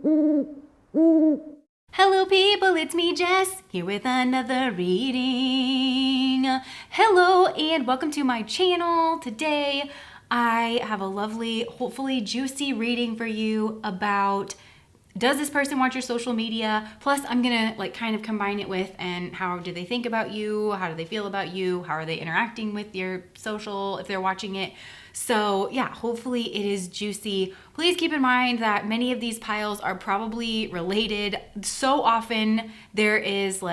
Hello people, it's me Jess, here with another reading. Hello and welcome to my channel. Today I have a lovely, hopefully juicy reading for you about does this person want your social media? Plus I'm gonna kind of combine it with and how do they think about you? How do they feel about you? How are they interacting with your social if they're watching it? So yeah, hopefully it is juicy. Please keep in mind that many of these piles are probably related. So often there is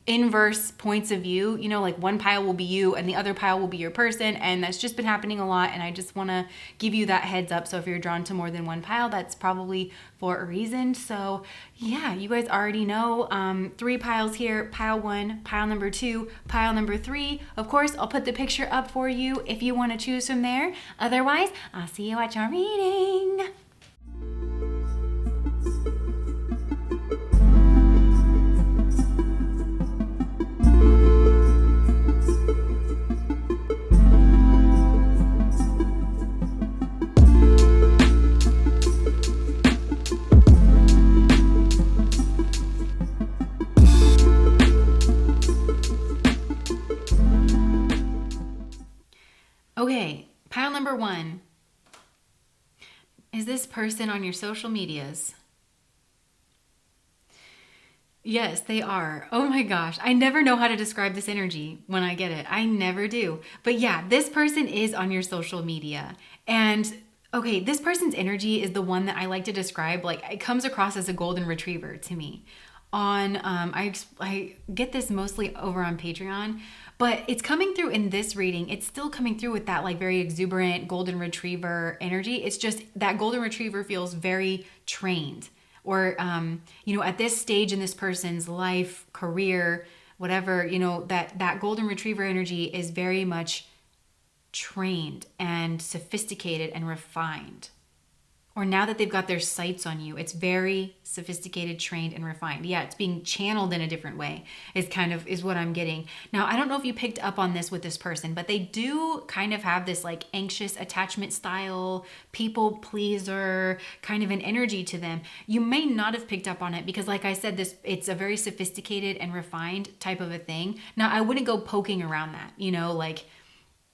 inverse points of view, one pile will be you and the other pile will be your person, and that's just been happening a lot, and I just want to give you that heads up. So if you're drawn to more than one pile, that's probably for a reason. So yeah, you guys already know, 3 piles here: pile 1, pile number 2, pile number 3. Of course, I'll put the picture up for you if you want to choose from there. Otherwise, I'll see you at your reading. Okay, pile number 1. Is this person on your social medias? Yes, they are. Oh my gosh. I never know how to describe this energy when I get it. I never do. But yeah, this person is on your social media. And okay, this person's energy is the one that I like to describe. It comes across as a golden retriever to me. I get this mostly over on Patreon, but it's coming through in this reading. It's still coming through with that very exuberant golden retriever energy. It's just that golden retriever feels very trained, or at this stage in this person's life, career, whatever, that golden retriever energy is very much trained and sophisticated and refined. Or now that they've got their sights on you, it's very sophisticated, trained, and refined. Yeah, it's being channeled in a different way is what I'm getting. Now, I don't know if you picked up on this with this person, but they do kind of have this anxious attachment style, people pleaser, kind of an energy to them. You may not have picked up on it because like I said, it's a very sophisticated and refined type of a thing. Now, I wouldn't go poking around that,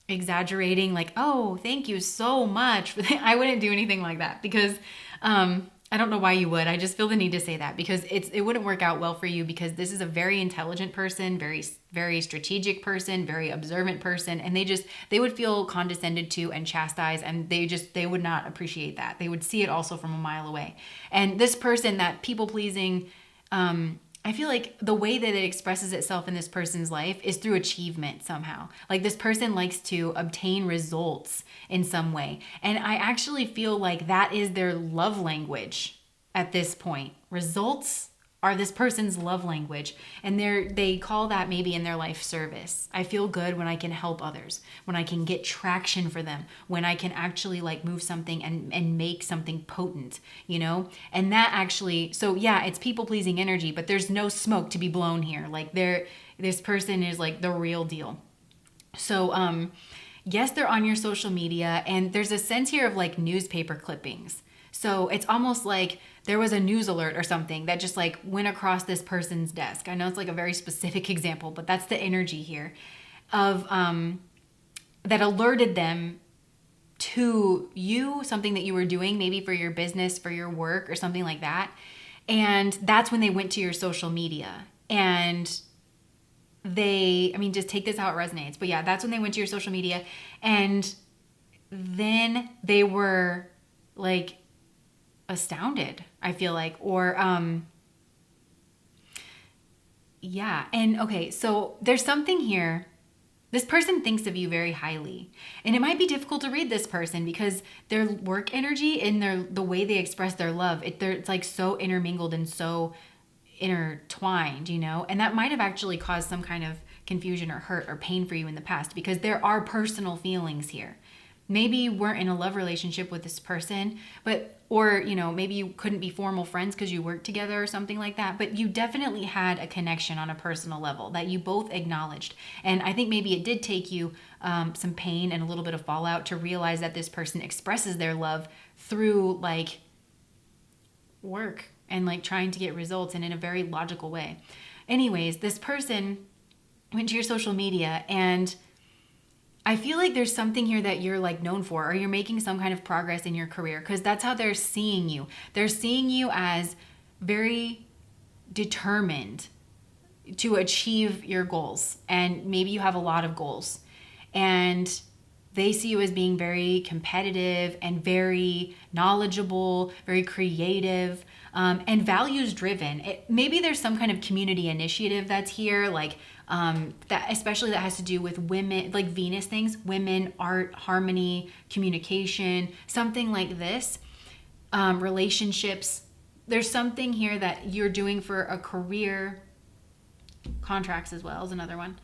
exaggerating oh, thank you so much. I wouldn't do anything like that because I don't know why you would. I just feel the need to say that because it wouldn't work out well for you, because this is a very intelligent person, very, very strategic person, very observant person, and they would feel condescended to and chastised, and they would not appreciate that. They would see it also from a mile away. And this person, that people pleasing, I feel like the way that it expresses itself in this person's life is through achievement somehow. This person likes to obtain results in some way. And I actually feel like that is their love language at this point. Results are this person's love language, and they call that maybe in their life service. I feel good when I can help others, when I can get traction for them, when I can actually move something and make something potent, and that actually, so yeah, it's people pleasing energy, but there's no smoke to be blown here. This person is the real deal. So yes, they're on your social media, and there's a sense here of newspaper clippings. So it's almost like there was a news alert or something that just went across this person's desk. I know it's a very specific example, but that's the energy here of that alerted them to you, something that you were doing, maybe for your business, for your work, or something like that. And that's when they went to your social media. And just take this how it resonates. But yeah, that's when they went to your social media. And then they were astounded, I feel or yeah. And okay, so there's something here. This person thinks of you very highly, and it might be difficult to read this person because their work energy and the way they express their love, it's so intermingled and so intertwined, and that might have actually caused some kind of confusion or hurt or pain for you in the past, because there are personal feelings here. Maybe you weren't in a love relationship with this person, or maybe you couldn't be formal friends because you worked together or something like that, but you definitely had a connection on a personal level that you both acknowledged. And I think maybe it did take you some pain and a little bit of fallout to realize that this person expresses their love through work and like trying to get results and in a very logical way. Anyways, this person went to your social media, and I feel like there's something here that you're like known for, or you're making some kind of progress in your career, because that's how they're seeing you. They're seeing you as very determined to achieve your goals, and maybe you have a lot of goals, and they see you as being very competitive and very knowledgeable, very creative, and values driven. Maybe there's some kind of community initiative that's here, like that, especially that has to do with women, like Venus things, women, art, harmony, communication, something like this, relationships. There's something here that you're doing for a career. Contracts as well is another one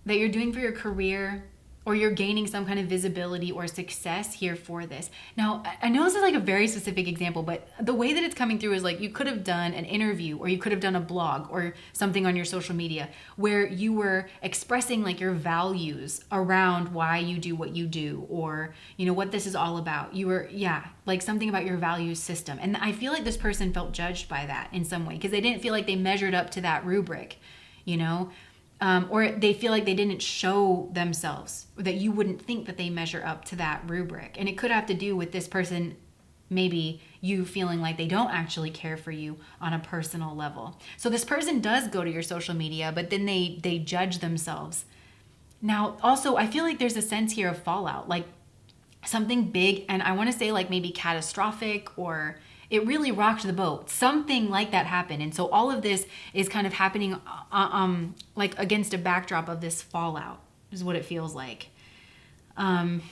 that you're doing for your career, or you're gaining some kind of visibility or success here for this. Now, I know this is like a very specific example, but the way that it's coming through is like you could have done an interview, or you could have done a blog or something on your social media where you were expressing like your values around why you do what you do, or, you know, what this is all about. You were, like something about your value system. And I feel like this person felt judged by that in some way because they didn't feel like they measured up to that rubric, you know? Or they feel like they didn't show themselves, or that you wouldn't think that they measure up to that rubric. And it could have to do with this person, maybe you feeling like they don't actually care for you on a personal level. So this person does go to your social media, but then they judge themselves. Now, also, I feel like there's a sense here of fallout, like something big, and I want to say like maybe catastrophic, or it really rocked the boat. Something like that happened. And so all of this is kind of happening like against a backdrop of this fallout, is what it feels like. And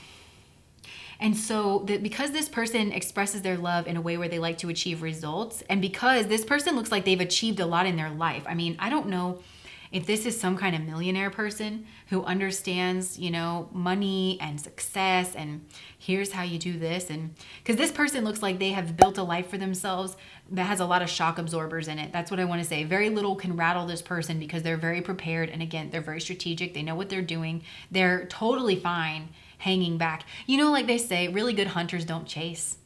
so because this person expresses their love in a way where they like to achieve results, and because this person looks like they've achieved a lot in their life. I mean, I don't know if this is some kind of millionaire person who understands, you know, money and success, and here's how you do this. And because this person looks like they have built a life for themselves that has a lot of shock absorbers in it. That's what I want to say. Very little can rattle this person because they're very prepared. And again, they're very strategic. They know what they're doing. They're totally fine hanging back. You know, like they say, really good hunters don't chase.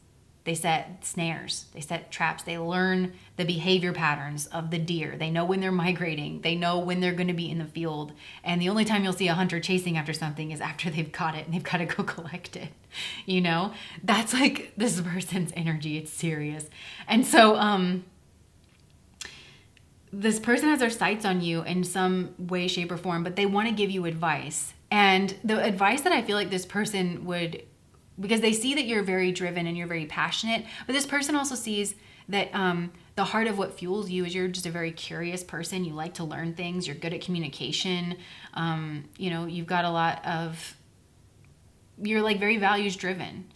They set snares, they set traps, they learn the behavior patterns of the deer. They know when they're migrating, they know when they're going to be in the field. And the only time you'll see a hunter chasing after something is after they've caught it and they've got to go collect it. You know, that's like this person's energy. It's serious. And so, this person has their sights on you in some way, shape, or form, but they want to give you advice. And the advice that I feel like this person would, because they see that you're very driven and you're very passionate, but this person also sees that the heart of what fuels you is you're just a very curious person. You like to learn things. You're good at communication. You know, you've got a lot of, you're like very values driven.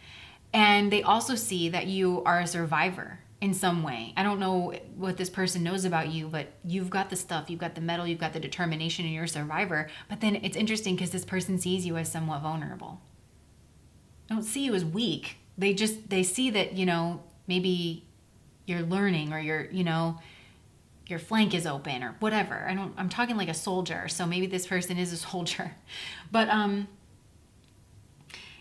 And they also see that you are a survivor in some way. I don't know what this person knows about you, but you've got the stuff, you've got the metal, you've got the determination, and you're a survivor. But then it's interesting because this person sees you as somewhat vulnerable. Don't see you as weak. They see that, you know, maybe you're learning, or you're, you know, your flank is open or whatever. I'm talking like a soldier. So maybe this person is a soldier, but,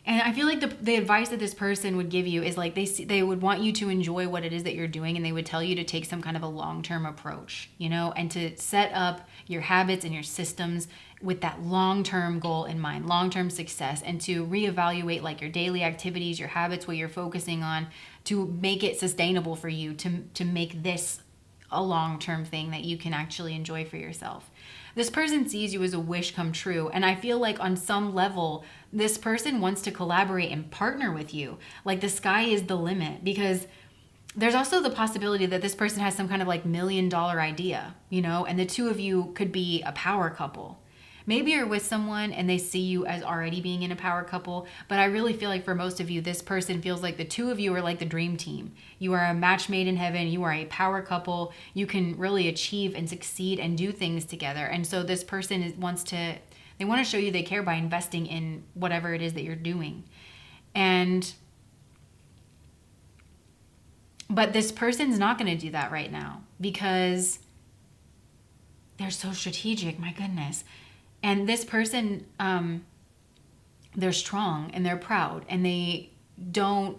and I feel like the advice that this person would give you is like they would want you to enjoy what it is that you're doing, and they would tell you to take some kind of a long-term approach, you know, and to set up your habits and your systems with that long-term goal in mind, long-term success, and to reevaluate like your daily activities, your habits, what you're focusing on, to make it sustainable for you, to make this a long-term thing that you can actually enjoy for yourself. This person sees you as a wish come true. And I feel like on some level, this person wants to collaborate and partner with you. Like the sky is the limit, because there's also the possibility that this person has some kind of like $1 million idea, you know, and the two of you could be a power couple. Maybe you're with someone and they see you as already being in a power couple, but I really feel like for most of you, this person feels like the two of you are like the dream team. You are a match made in heaven. You are a power couple. You can really achieve and succeed and do things together. And so this person they want to show you they care by investing in whatever it is that you're doing. But this person's not going to do that right now because they're so strategic. My goodness. And this person, they're strong and they're proud, and they don't,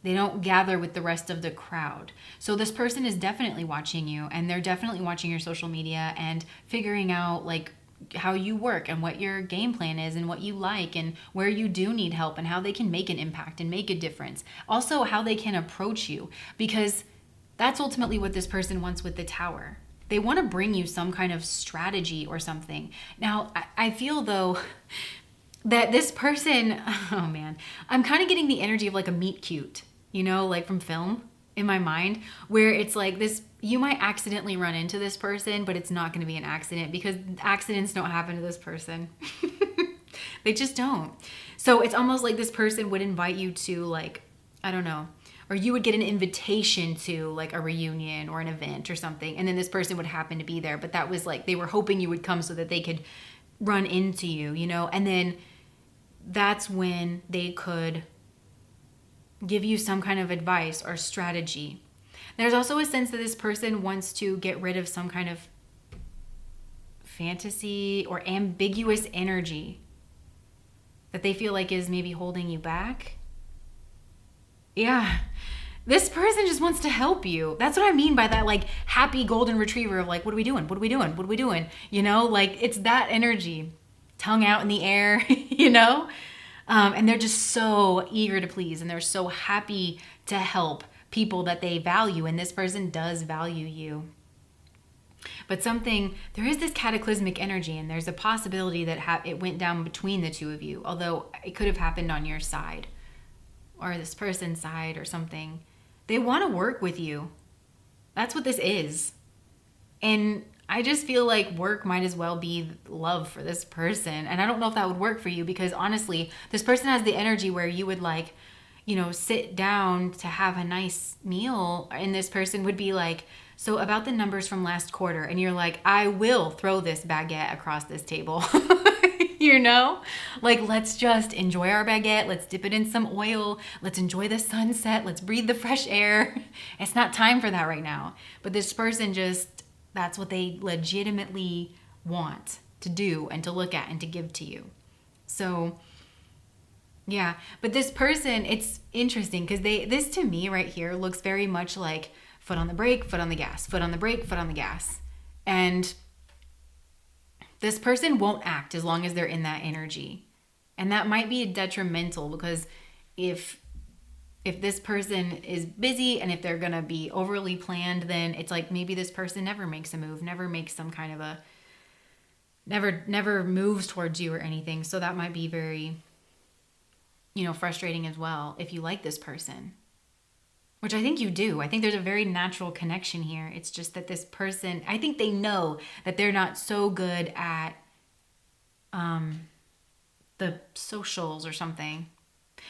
They don't gather with the rest of the crowd. So this person is definitely watching you, and they're definitely watching your social media and figuring out like how you work and what your game plan is and what you like and where you do need help and how they can make an impact and make a difference. Also, how they can approach you, because that's ultimately what this person wants with the Tower. They want to bring you some kind of strategy or something. Now, I feel though that this person, oh man, I'm kind of getting the energy of like a meet cute, you know, like from film in my mind, where it's like this, you might accidentally run into this person, but it's not going to be an accident because accidents don't happen to this person. They just don't. So it's almost like this person would invite you to like, I don't know, or you would get an invitation to like a reunion or an event or something. And then this person would happen to be there, but that was like, they were hoping you would come so that they could run into you, you know? And then that's when they could give you some kind of advice or strategy. There's also a sense that this person wants to get rid of some kind of fantasy or ambiguous energy that they feel like is maybe holding you back. Yeah. This person just wants to help you. That's what I mean by that, like, happy golden retriever of like, what are we doing? What are we doing? What are we doing? You know, like, it's that energy, tongue out in the air, you know? And they're just so eager to please, and they're so happy to help people that they value. And this person does value you. But there is this cataclysmic energy, and there's a possibility that it went down between the two of you, although it could have happened on your side or this person's side or something. They want to work with you. That's what this is. And I just feel like work might as well be love for this person. And I don't know if that would work for you, because honestly, this person has the energy where you would like, you know, sit down to have a nice meal, and this person would be like, so about the numbers from last quarter, and you're like, I will throw this baguette across this table. You know, like, let's just enjoy our baguette. Let's dip it in some oil. Let's enjoy the sunset. Let's breathe the fresh air. It's not time for that right now. But this person just, that's what they legitimately want to do and to look at and to give to you. So yeah, but this person, it's interesting because this to me right here looks very much like foot on the brake, foot on the gas, foot on the brake, foot on the gas. And this person won't act as long as they're in that energy. And that might be detrimental, because if this person is busy and if they're going to be overly planned, then it's like maybe this person never makes a move, never makes some kind of never moves towards you or anything. So that might be very, you know, frustrating as well if you like this person, which I think you do. I think there's a very natural connection here. It's just that this person, I think they know that they're not so good at the socials or something.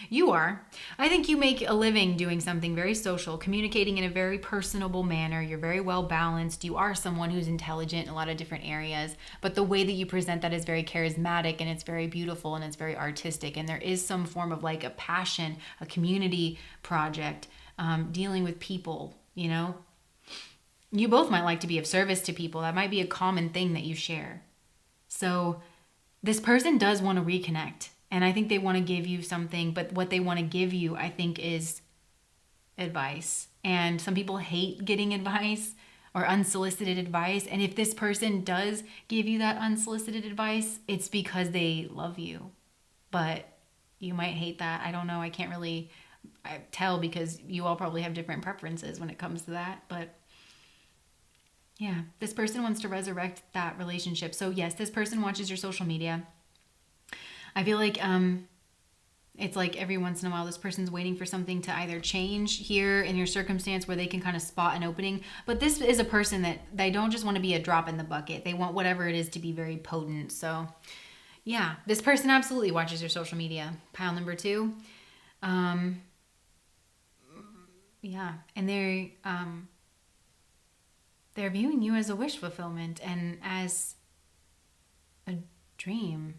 You are. I think you make a living doing something very social, communicating in a very personable manner. You're very well balanced. You are someone who's intelligent in a lot of different areas, but the way that you present that is very charismatic, and it's very beautiful, and it's very artistic. And there is some form of like a passion, a community project, dealing with people, you know. You both might like to be of service to people. That might be a common thing that you share. So this person does want to reconnect. And I think they want to give you something, but what they want to give you, I think, is advice. And some people hate getting advice or unsolicited advice. And if this person does give you that unsolicited advice, it's because they love you. But you might hate that. I don't know. I can't really tell, because you all probably have different preferences when it comes to that. But yeah, this person wants to resurrect that relationship. So yes, this person watches your social media. I feel like it's like every once in a while this person's waiting for something to either change here in your circumstance where they can kind of spot an opening. But this is a person that they don't just want to be a drop in the bucket. They want whatever it is to be very potent. So yeah, this person absolutely watches your social media. Pile number 2. Yeah, and they're viewing you as a wish fulfillment and as a dream.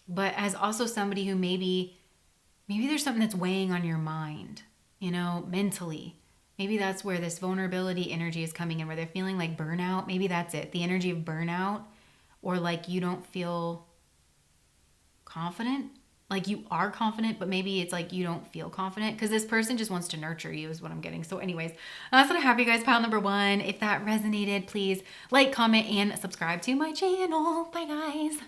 But as also somebody who maybe there's something that's weighing on your mind, you know, mentally. Maybe that's where this vulnerability energy is coming in, where they're feeling like burnout. Maybe that's it. The energy of burnout, or like you don't feel confident. like you are confident, but maybe it's like you don't feel confident because this person just wants to nurture you is what I'm getting. So anyways, that's what I have, you guys. Pile number 1. If that resonated, please like, comment, and subscribe to my channel. Bye, guys.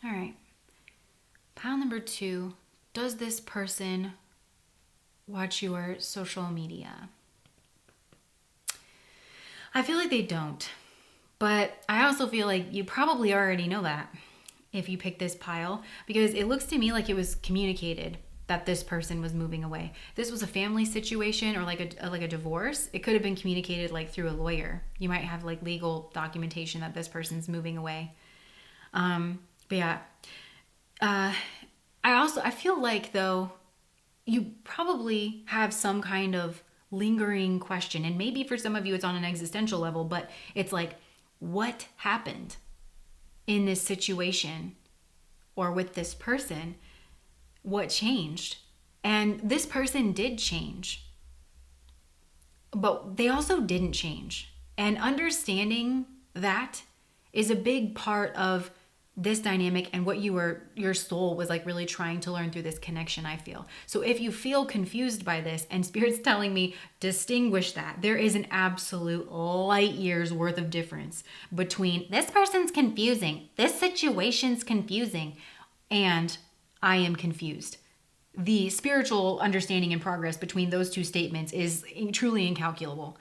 All right. Pile number 2, does this person watch your social media? I feel like they don't, but I also feel like you probably already know that if you pick this pile, because it looks to me like it was communicated that this person was moving away. This was a family situation or like a divorce. It could have been communicated like through a lawyer. You might have like legal documentation that this person's moving away. But yeah, I feel like though you probably have some kind of lingering question, and maybe for some of you it's on an existential level, but it's like, what happened in this situation or with this person? What changed? And this person did change, but they also didn't change. And understanding that is a big part of this dynamic and what your soul was like really trying to learn through this connection, I feel. So if you feel confused by this and Spirit's telling me distinguish that, there is an absolute light years worth of difference between this person's confusing, this situation's confusing, and I am confused. The spiritual understanding and progress between those two statements is truly incalculable.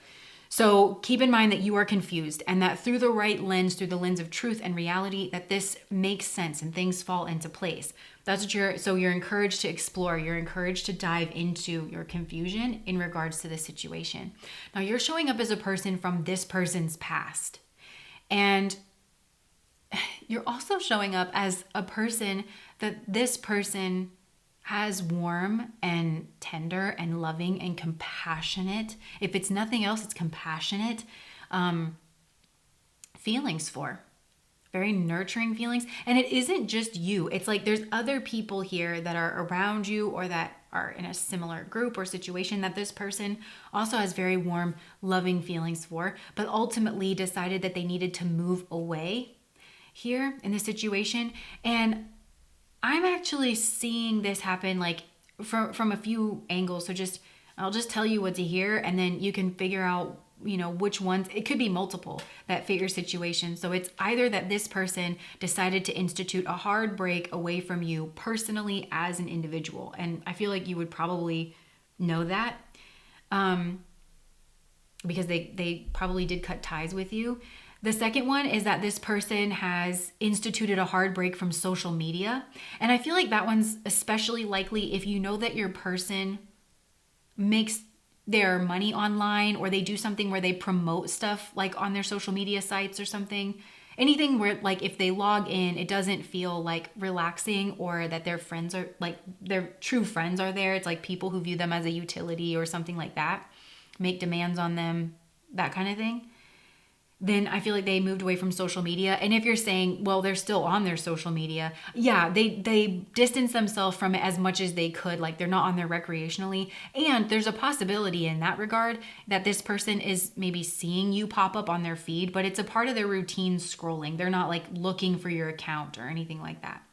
So keep in mind that you are confused, and that through the right lens, through the lens of truth and reality, that this makes sense and things fall into place. That's what you're encouraged to explore. You're encouraged to dive into your confusion in regards to this situation. Now you're showing up as a person from this person's past. And you're also showing up as a person that this person has warm and tender and loving and compassionate. If it's nothing else, it's compassionate feelings for. Very nurturing feelings. And it isn't just you. It's like there's other people here that are around you or that are in a similar group or situation that this person also has very warm, loving feelings for, but ultimately decided that they needed to move away here in this situation. And I'm actually seeing this happen like from a few angles. So I'll just tell you what to hear, and then you can figure out, which ones. It could be multiple that fit your situation. So it's either that this person decided to institute a hard break away from you personally as an individual. And I feel like you would probably know that because they probably did cut ties with you. The second one is that this person has instituted a hard break from social media. And I feel like that one's especially likely if you know that your person makes their money online, or they do something where they promote stuff like on their social media sites or something. Anything where like if they log in, it doesn't feel like relaxing, or that their friends are like their true friends are there. It's like people who view them as a utility or something like that, make demands on them, that kind of thing. Then I feel like they moved away from social media. And if you're saying, well, they're still on their social media, yeah, they distance themselves from it as much as they could. Like they're not on there recreationally. And there's a possibility in that regard that this person is maybe seeing you pop up on their feed, but it's a part of their routine scrolling. They're not like looking for your account or anything like that.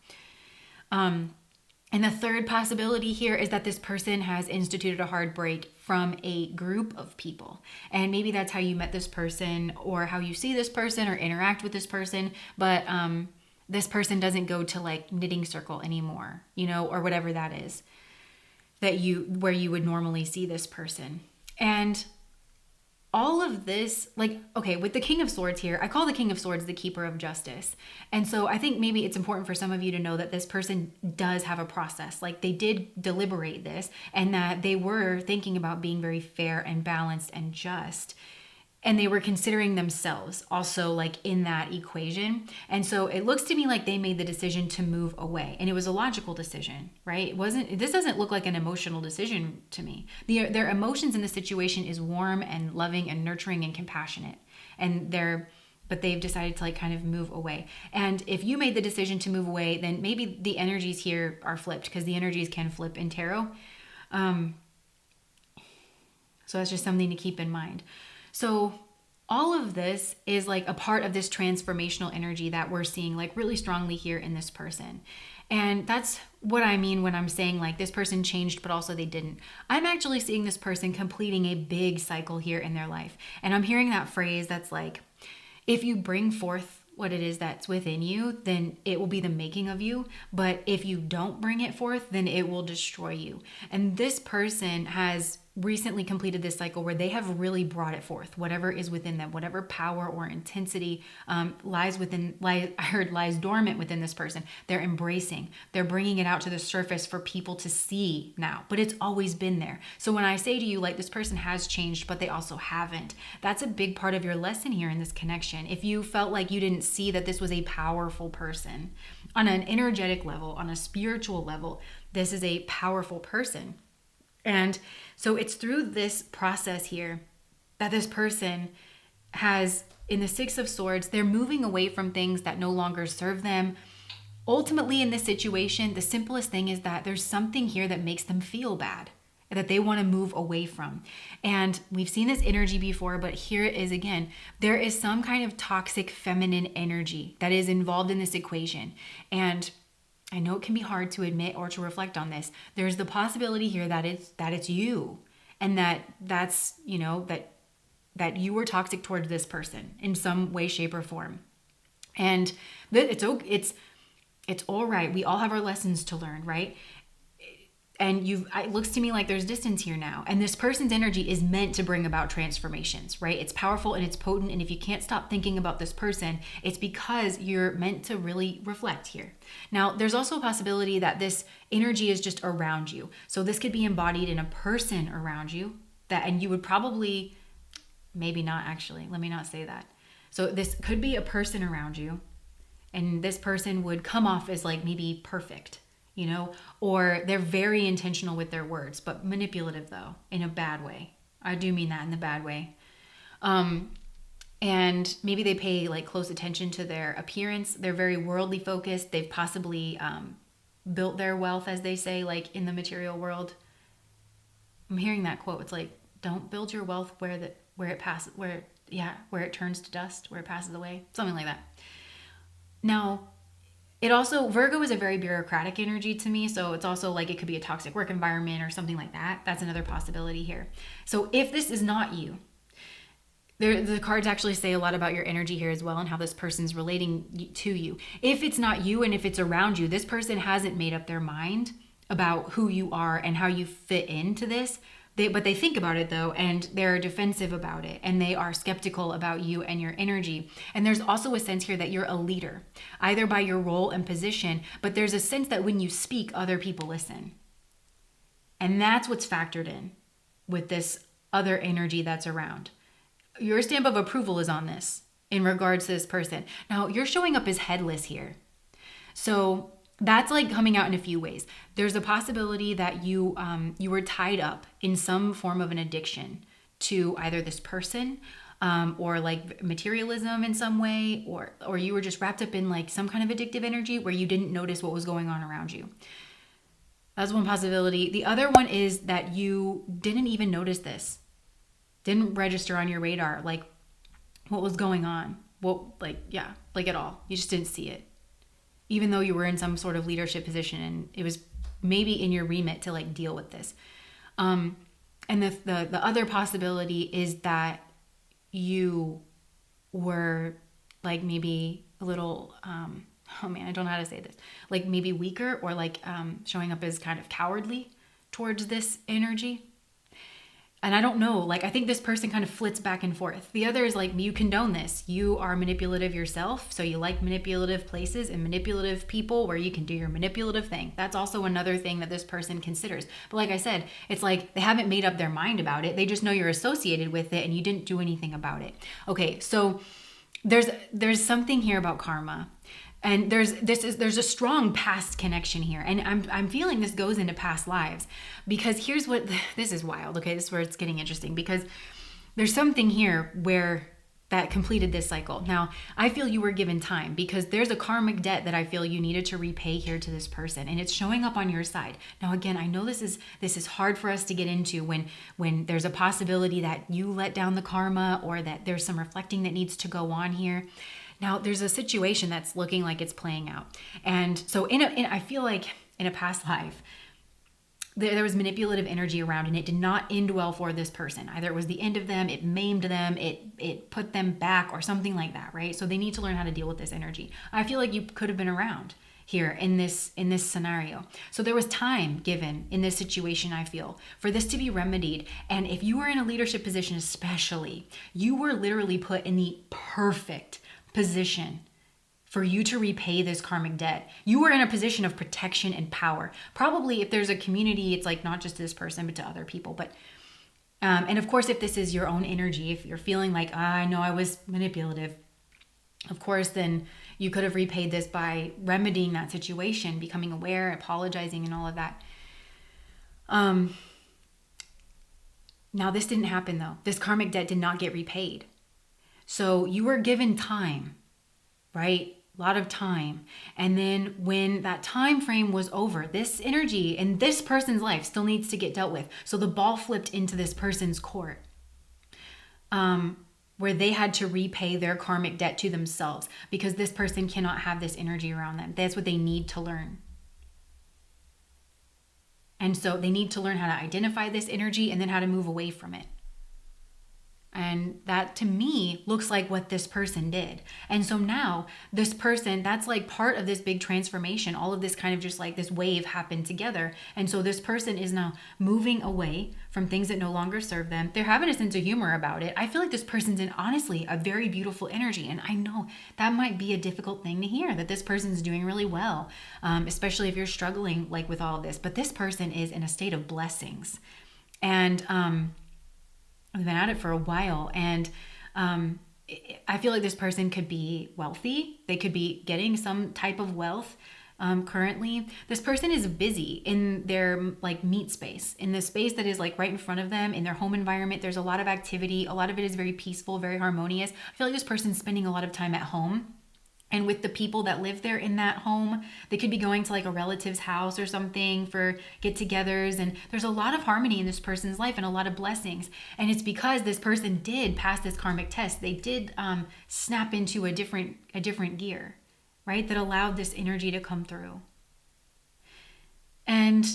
And the third possibility here is that this person has instituted a hard break from a group of people. And maybe that's how you met this person, or how you see this person or interact with this person. But this person doesn't go to like knitting circle anymore, or whatever that is where you would normally see this person. And all of this, like, okay, with the King of Swords here, I call the King of Swords the keeper of justice. And so I think maybe it's important for some of you to know that this person does have a process. Like they did deliberate this, and that they were thinking about being very fair and balanced and just. And they were considering themselves also like in that equation. And so it looks to me like they made the decision to move away. And it was a logical decision, right? This doesn't look like an emotional decision to me. Their emotions in the situation is warm and loving and nurturing and compassionate. But they've decided to like kind of move away. And if you made the decision to move away, then maybe the energies here are flipped, because the energies can flip in tarot. So that's just something to keep in mind. So all of this is like a part of this transformational energy that we're seeing like really strongly here in this person. And that's what I mean when I'm saying like this person changed, but also they didn't. I'm actually seeing this person completing a big cycle here in their life. And I'm hearing that phrase that's like, if you bring forth what it is that's within you, then it will be the making of you. But if you don't bring it forth, then it will destroy you. And this person has recently completed this cycle where they have really brought it forth, whatever is within them, whatever power or intensity lies dormant within this person. They're embracing, they're bringing it out to the surface for people to see now, but it's always been there. So when I say to you, like, this person has changed, but they also haven't, that's a big part of your lesson here in this connection. If you felt like you didn't see that this was a powerful person on an energetic level, on a spiritual level, this is a powerful person. And so it's through this process here that this person has, in the Six of Swords, they're moving away from things that no longer serve them. Ultimately, in this situation, the simplest thing is that there's something here that makes them feel bad, that they want to move away from. And we've seen this energy before, but here it is again. There is some kind of toxic feminine energy that is involved in this equation. And I know it can be hard to admit or to reflect on this. There's the possibility here that it's you, and that's that you were toxic towards this person in some way, shape, or form. And it's all right. We all have our lessons to learn, right? And it looks to me like there's distance here now. And this person's energy is meant to bring about transformations, right? It's powerful and it's potent. And if you can't stop thinking about this person, it's because you're meant to really reflect here. Now, there's also a possibility that this energy is just around you. So this could be embodied in a person around you and you would probably, maybe not actually, let me not say that. So this could be a person around you, and this person would come off as like maybe perfect, or they're very intentional with their words, but manipulative though, in a bad way. I do mean that in the bad way. And maybe they pay like close attention to their appearance. They're very worldly focused. They've possibly built their wealth, as they say, like in the material world. I'm hearing that quote. It's like, don't build your wealth where it turns to dust, where it passes away, something like that. Now, Virgo is a very bureaucratic energy to me. So it's also like it could be a toxic work environment or something like that. That's another possibility here. So if this is not you, the cards actually say a lot about your energy here as well, and how this person's relating to you. If it's not you and if it's around you, this person hasn't made up their mind about who you are and how you fit into this. But they think about it though, and they're defensive about it, and they are skeptical about you and your energy. And there's also a sense here that you're a leader, either by your role and position, but there's a sense that when you speak, other people listen. And that's what's factored in with this other energy that's around. Your stamp of approval is on this in regards to this person. Now, you're showing up as headless here. So that's like coming out in a few ways. There's a possibility that you were tied up in some form of an addiction to either this person or like materialism in some way, or you were just wrapped up in like some kind of addictive energy where you didn't notice what was going on around you. That's one possibility. The other one is that you didn't even notice this. Didn't register on your radar, like what was going on. Like at all. You just didn't see it. Even though you were in some sort of leadership position and it was maybe in your remit to like deal with this. And the other possibility is that you were like maybe a little, I don't know how to say this, like maybe weaker or like showing up as kind of cowardly towards this energy. And I don't know, like I think this person kind of flits back and forth. The other is like, you condone this. You are manipulative yourself. So you like manipulative places and manipulative people where you can do your manipulative thing. That's also another thing that this person considers. But like I said, it's like they haven't made up their mind about it. They just know you're associated with it and you didn't do anything about it. Okay, so there's something here about karma. And there's a strong past connection here. And I'm feeling this goes into past lives, because this is wild. Okay, this is where it's getting interesting, because there's something here where that completed this cycle. Now, I feel you were given time, because there's a karmic debt that I feel you needed to repay here to this person, and it's showing up on your side. Now, again, I know this is hard for us to get into when there's a possibility that you let down the karma, or that there's some reflecting that needs to go on here. Now, there's a situation that's looking like it's playing out. And so I feel like in a past life, there was manipulative energy around, and it did not end well for this person. Either it was the end of them, it maimed them, it put them back, or something like that, right? So they need to learn how to deal with this energy. I feel like you could have been around here in this scenario. So there was time given in this situation, I feel, for this to be remedied. And if you were in a leadership position especially, you were literally put in the perfect position for you to repay this karmic debt. You were in a position of protection and power. Probably if there's a community, it's like not just to this person, but to other people. But and of course, if this is your own energy, if you're feeling like, I know I was manipulative, of course, then you could have repaid this by remedying that situation, becoming aware, apologizing, and all of that. Now, this didn't happen though. This karmic debt did not get repaid. So you were given time, right? A lot of time. And then when that time frame was over, this energy in this person's life still needs to get dealt with. So the ball flipped into this person's court, where they had to repay their karmic debt to themselves, because this person cannot have this energy around them. That's what they need to learn. And so they need to learn how to identify this energy and then how to move away from it. And that to me looks like what this person did. And so now this person, that's like part of this big transformation. All of this kind of just like this wave happened together. And so this person is now moving away from things that no longer serve them. They're having a sense of humor about it. I feel like this person's in honestly a very beautiful energy. And I know that might be a difficult thing to hear, that this person's doing really well, especially if you're struggling like with all of this. But this person is in a state of blessings. And we've been at it for a while, and I feel like this person could be wealthy. They could be getting some type of wealth. Currently, this person is busy in their like meat space, in the space that is like right in front of them, in their home environment. There's a lot of activity. A lot of it is very peaceful, very harmonious. I feel like this person's spending a lot of time at home and with the people that live there in that home. They could be going to like a relative's house or something for get-togethers, and there's a lot of harmony in this person's life and a lot of blessings. And it's because this person did pass this karmic test. They did snap into a different gear, right, that allowed this energy to come through. And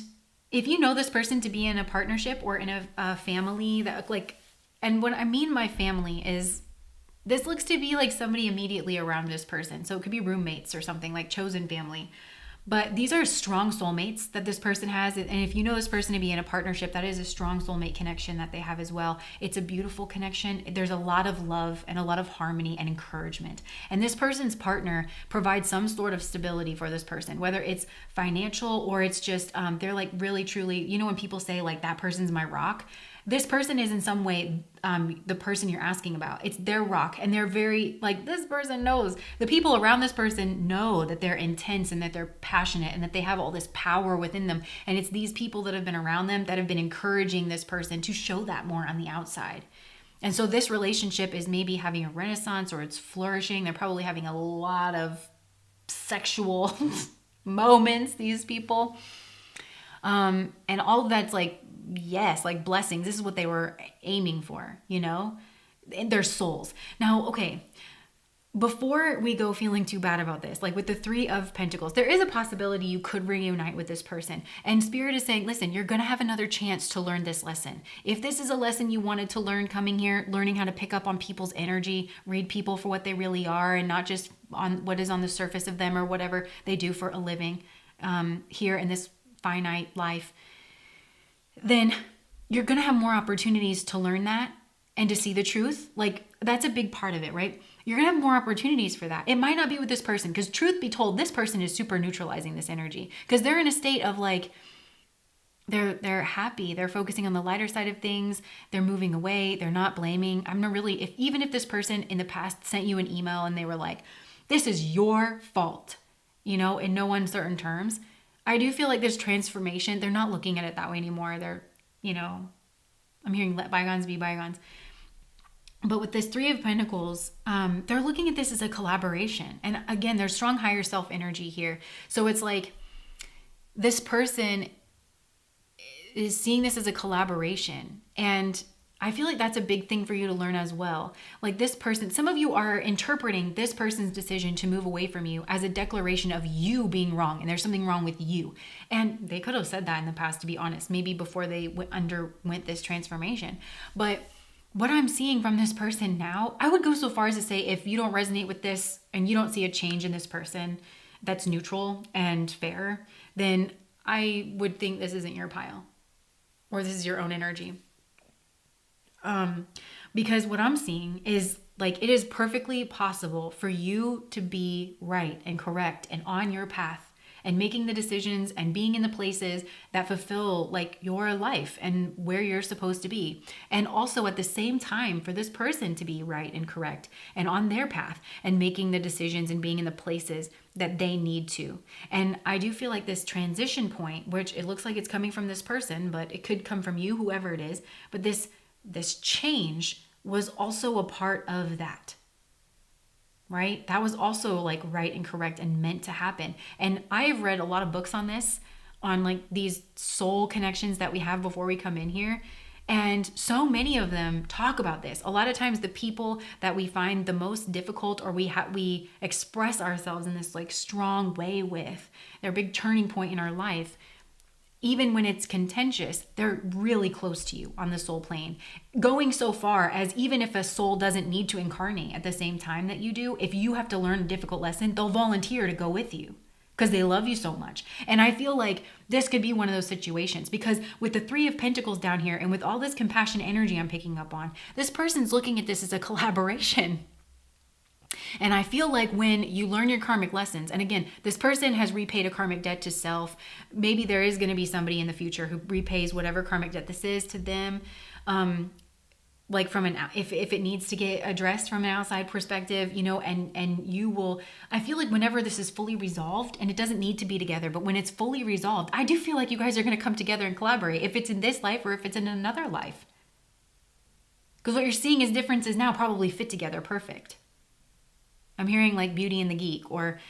if you know this person to be in a partnership or in a family that like, and what I mean by family is, this looks to be like somebody immediately around this person. So it could be roommates or something, like chosen family. But these are strong soulmates that this person has. And if you know this person to be in a partnership, that is a strong soulmate connection that they have as well. It's a beautiful connection. There's a lot of love and a lot of harmony and encouragement. And this person's partner provides some sort of stability for this person, whether it's financial or it's just they're like really, truly, you know, when people say like that person's my rock, this person is in some way the person you're asking about. It's their rock, and they're very like, this person knows, the people around this person know that they're intense and that they're passionate and that they have all this power within them. And it's these people that have been around them that have been encouraging this person to show that more on the outside. And so this relationship is maybe having a renaissance, or it's flourishing. They're probably having a lot of sexual moments, these people. And all of that's like, yes, like blessings. This is what they were aiming for, you know, in their souls. Now, okay, before we go feeling too bad about this, like with the 3 of Pentacles, there is a possibility you could reunite with this person. And Spirit is saying, listen, you're going to have another chance to learn this lesson. If this is a lesson you wanted to learn coming here, learning how to pick up on people's energy, read people for what they really are and not just on what is on the surface of them or whatever they do for a living here in this finite life, then you're going to have more opportunities to learn that and to see the truth. Like, that's a big part of it, right? You're going to have more opportunities for that. It might not be with this person, because truth be told, this person is super neutralizing this energy, because they're in a state of like, they're happy. They're focusing on the lighter side of things. They're moving away. They're not blaming. I'm not really, even if this person in the past sent you an email and they were like, this is your fault, you know, in no uncertain terms, I do feel like this transformation, they're not looking at it that way anymore. They're, you know, I'm hearing let bygones be bygones. But with this 3 of Pentacles, they're looking at this as a collaboration. And again, there's strong higher self energy here. So it's like this person is seeing this as a collaboration. And I feel like that's a big thing for you to learn as well. Like this person, some of you are interpreting this person's decision to move away from you as a declaration of you being wrong, and there's something wrong with you. And they could have said that in the past, to be honest, maybe before they underwent this transformation. But what I'm seeing from this person now, I would go so far as to say, if you don't resonate with this and you don't see a change in this person that's neutral and fair, then I would think this isn't your pile, or this is your own energy. Because what I'm seeing is like, it is perfectly possible for you to be right and correct and on your path and making the decisions and being in the places that fulfill like your life and where you're supposed to be. And also at the same time for this person to be right and correct and on their path and making the decisions and being in the places that they need to. And I do feel like this transition point, which it looks like it's coming from this person, but it could come from you, whoever it is, but this change was also a part of that, right? That was also like right and correct and meant to happen. And I have read a lot of books on this, on like these soul connections that we have before we come in here. And so many of them talk about this. A lot of times the people that we find the most difficult, or we express ourselves in this like strong way with, they're a big turning point in our life. Even when it's contentious, they're really close to you on the soul plane. Going so far as even if a soul doesn't need to incarnate at the same time that you do, if you have to learn a difficult lesson, they'll volunteer to go with you because they love you so much. And I feel like this could be one of those situations, because with the 3 of Pentacles down here and with all this compassion energy I'm picking up on, this person's looking at this as a collaboration. And I feel like when you learn your karmic lessons, and again, this person has repaid a karmic debt to self. Maybe there is going to be somebody in the future who repays whatever karmic debt this is to them. like from if it needs to get addressed from an outside perspective, and you will, I feel like whenever this is fully resolved, and it doesn't need to be together, but when it's fully resolved, I do feel like you guys are going to come together and collaborate, if it's in this life or if it's in another life. Because what you're seeing as differences now probably fit together perfect. I'm hearing like Beauty and the Geek, or,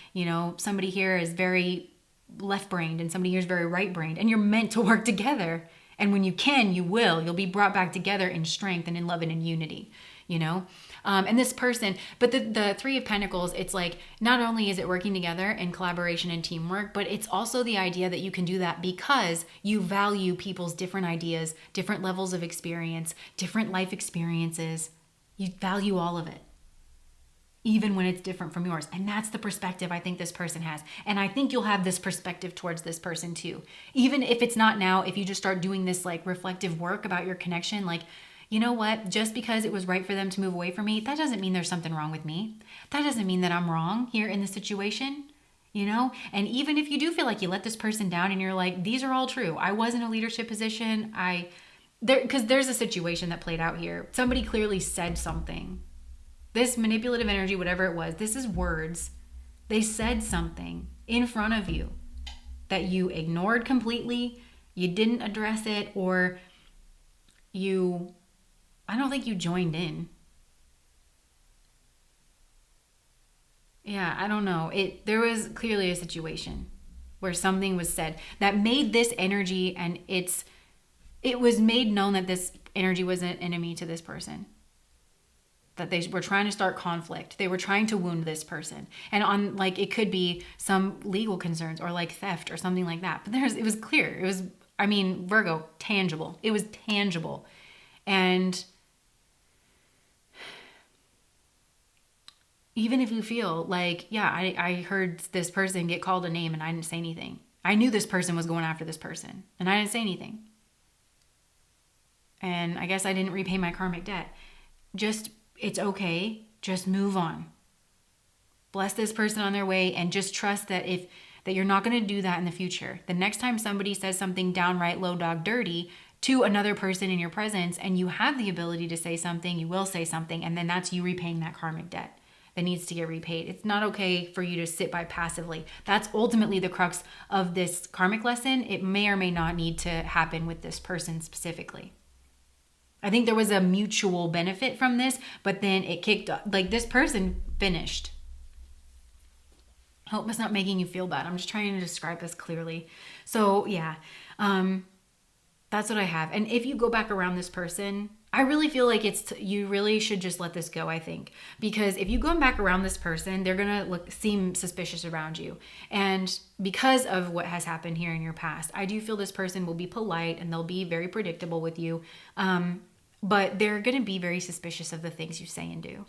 somebody here is very left-brained and somebody here is very right-brained, and you're meant to work together. And when you can, you'll be brought back together in strength and in love and in unity, and this person, but the Three of Pentacles, it's like, not only is it working together in collaboration and teamwork, but it's also the idea that you can do that because you value people's different ideas, different levels of experience, different life experiences. You value all of it, even when it's different from yours. And that's the perspective I think this person has. And I think you'll have this perspective towards this person too. Even if it's not now, if you just start doing this like reflective work about your connection, like, you know what, just because it was right for them to move away from me, that doesn't mean there's something wrong with me. That doesn't mean that I'm wrong here in the situation, And even if you do feel like you let this person down and you're like, these are all true, I was in a leadership position, because there's a situation that played out here. Somebody clearly said something. This manipulative energy, whatever it was, this is words. They said something in front of you that you ignored completely, you didn't address it, or I don't think you joined in. Yeah, I don't know. There was clearly a situation where something was said that made this energy, and it was made known that this energy was an enemy to this person. That they were trying to start conflict. They were trying to wound this person. And on, like, it could be some legal concerns or like theft or something like that. But it was clear. It was, Virgo, tangible. It was tangible. And even if you feel like, yeah, I heard this person get called a name and I didn't say anything. I knew this person was going after this person and I didn't say anything. And I guess I didn't repay my karmic debt. It's okay. Just move on. Bless this person on their way and just trust that that you're not going to do that in the future. The next time somebody says something downright low dog dirty to another person in your presence and you have the ability to say something, you will say something, and then that's you repaying that karmic debt that needs to get repaid. It's not okay for you to sit by passively. That's ultimately the crux of this karmic lesson. It may or may not need to happen with this person specifically. I think there was a mutual benefit from this, but then it kicked up. Like, this person finished. I hope it's not making you feel bad. I'm just trying to describe this clearly. So yeah, that's what I have. And if you go back around this person, I really feel like you really should just let this go, I think. Because if you go back around this person, they're going to seem suspicious around you. And because of what has happened here in your past, I do feel this person will be polite and they'll be very predictable with you. But they're going to be very suspicious of the things you say and do.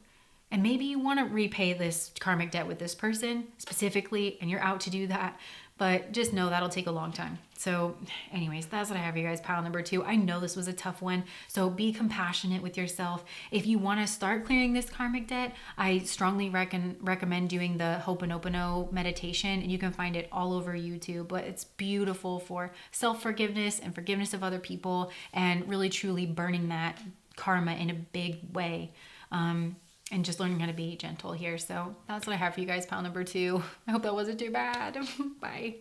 And maybe you want to repay this karmic debt with this person specifically, and you're out to do that. But just know that'll take a long time. So anyways, that's what I have for you guys, pile number 2. I know this was a tough one, so be compassionate with yourself. If you want to start clearing this karmic debt, I strongly recommend doing the Ho'oponopono meditation, and you can find it all over YouTube. But it's beautiful for self-forgiveness and forgiveness of other people, and really truly burning that karma in a big way. And just learning how to be gentle here. So that's what I have for you guys, pile number 2. I hope that wasn't too bad. Bye.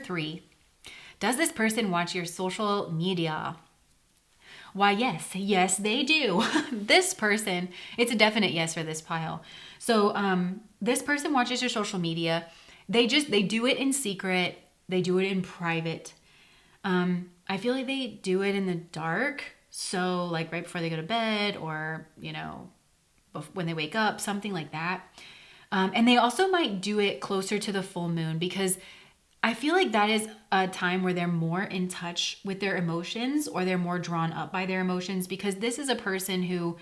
3, does this person watch your social media? Why, yes, they do. This person, it's a definite yes for this pile. So this person watches your social media. They do it in secret. They do it in private. I feel like they do it in the dark. So like right before they go to bed, or, when they wake up, something like that. And they also might do it closer to the full moon, because I feel like that is a time where they're more in touch with their emotions, or they're more drawn up by their emotions, because this is a person who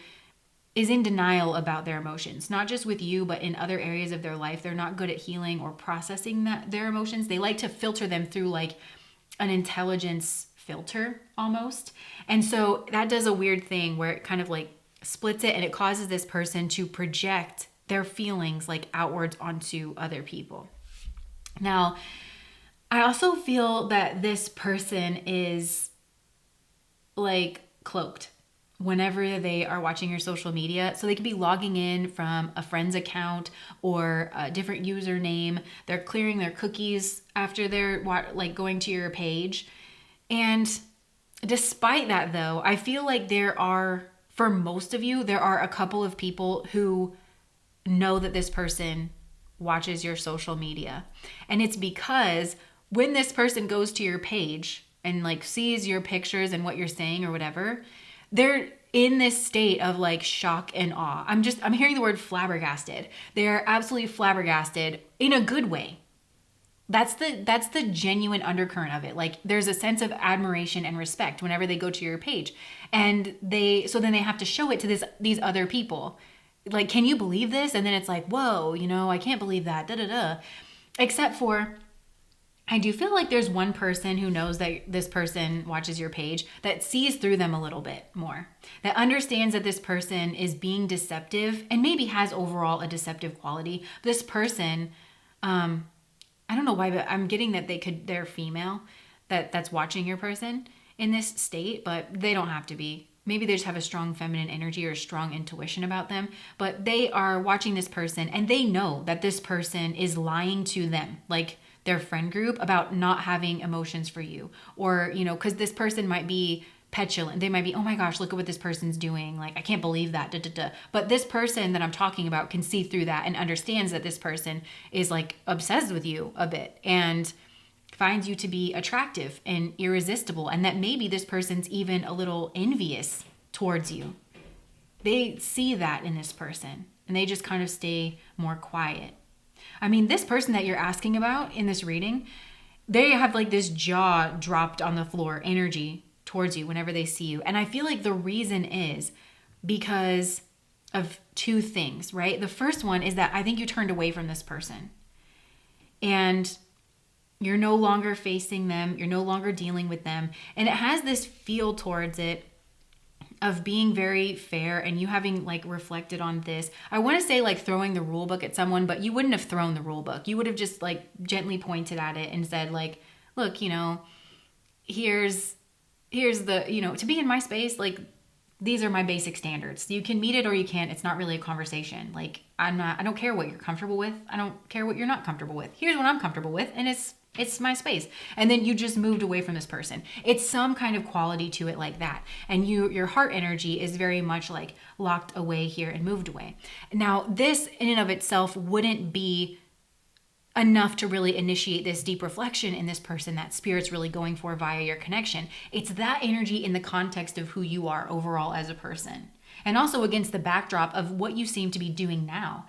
is in denial about their emotions, not just with you, but in other areas of their life. They're not good at healing or processing their emotions. They like to filter them through like an intelligence filter almost. And so that does a weird thing where it kind of like splits it, and it causes this person to project their feelings like outwards onto other people. Now, I also feel that this person is like cloaked whenever they are watching your social media. So they could be logging in from a friend's account or a different username. They're clearing their cookies after they're like going to your page. And despite that though, I feel like for most of you, there are a couple of people who know that this person watches your social media. And it's because when this person goes to your page and like sees your pictures and what you're saying or whatever, they're in this state of like shock and awe. I'm hearing the word flabbergasted. They're absolutely flabbergasted in a good way. That's the genuine undercurrent of it. Like there's a sense of admiration and respect whenever they go to your page. And then they have to show it to these other people. Like, can you believe this? And then it's like, whoa, I can't believe that. Except for, I do feel like there's one person who knows that this person watches your page that sees through them a little bit more, that understands that this person is being deceptive and maybe has overall a deceptive quality. This person, I don't know why, but I'm getting that they're female, that's watching your person in this state, but they don't have to be. Maybe they just have a strong feminine energy or strong intuition about them, but they are watching this person and they know that this person is lying to them, like their friend group, about not having emotions for you. Or, because this person might be petulant. They might be, oh my gosh, look at what this person's doing. Like, I can't believe that. But this person that I'm talking about can see through that and understands that this person is like obsessed with you a bit and finds you to be attractive and irresistible, and that maybe this person's even a little envious towards you. They see that in this person and they just kind of stay more quiet. I mean, this person that you're asking about in this reading, they have like this jaw dropped on the floor energy towards you whenever they see you. And I feel like the reason is because of two things, right? The first one is that I think you turned away from this person and you're no longer facing them. You're no longer dealing with them. And it has this feel towards it of being very fair, and you having like reflected on this. I want to say like throwing the rule book at someone, but you wouldn't have thrown the rule book. You would have just like gently pointed at it and said like, look, here's the, to be in my space, like these are my basic standards. You can meet it or you can't. It's not really a conversation. Like I don't care what you're comfortable with. I don't care what you're not comfortable with. Here's what I'm comfortable with. And it's my space. And then you just moved away from this person. It's some kind of quality to it like that. And your heart energy is very much like locked away here and moved away. Now, this in and of itself wouldn't be enough to really initiate this deep reflection in this person that spirit's really going for via your connection. It's that energy in the context of who you are overall as a person. And also against the backdrop of what you seem to be doing now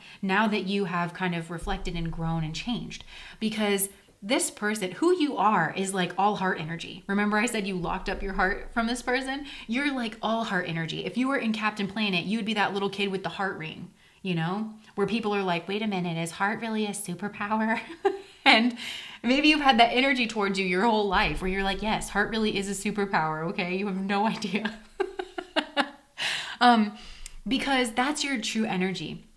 that you have kind of reflected and grown and changed. Because this person, who you are, is like all heart energy. Remember I said you locked up your heart from this person? You're like all heart energy. If you were in Captain Planet, you would be that little kid with the heart ring, where people are like, wait a minute, is heart really a superpower? And maybe you've had that energy towards you your whole life where you're like, yes, heart really is a superpower, okay? You have no idea. Because that's your true energy.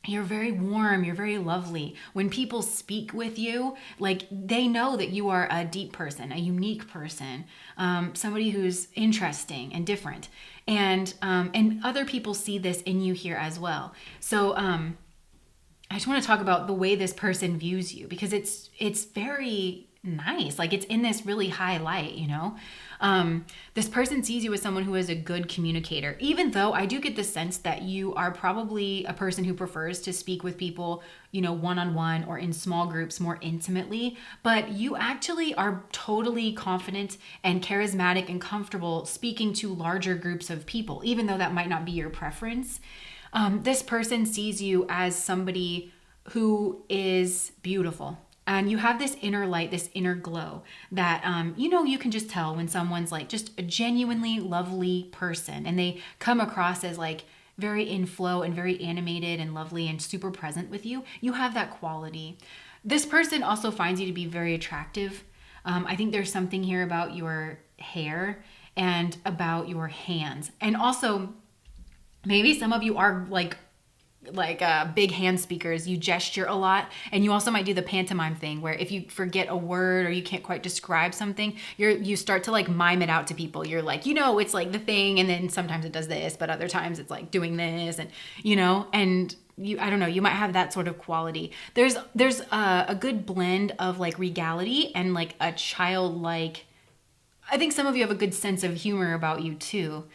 You're very warm. You're very lovely. When people speak with you, like they know that you are a deep person, a unique person, somebody who's interesting and different. And other people see this in you here as well. So I just want to talk about the way this person views you, because it's very nice. Like it's in this really high light, you know? This person sees you as someone who is a good communicator, even though I do get the sense that you are probably a person who prefers to speak with people, you know, one-on-one or in small groups more intimately, but you actually are totally confident and charismatic and comfortable speaking to larger groups of people, even though that might not be your preference. This person sees you as somebody who is beautiful. And you have this inner light, this inner glow that, you know, you can just tell when someone's like just a genuinely lovely person and they come across as like very in flow and very animated and lovely and super present with you. You have that quality. This person also finds you to be very attractive. I think there's something here about your hair and about your hands. And also, maybe some of you are like big hand speakers. You gesture a lot, and you also might do the pantomime thing where if you forget a word or you can't quite describe something, you start to like mime it out to people. You're like, you know, it's like the thing, and then sometimes it does this, but other times it's like doing this, and you know, and you, I don't know, you might have that sort of quality. There's a good blend of like regality and like a childlike. I think some of you have a good sense of humor about you too.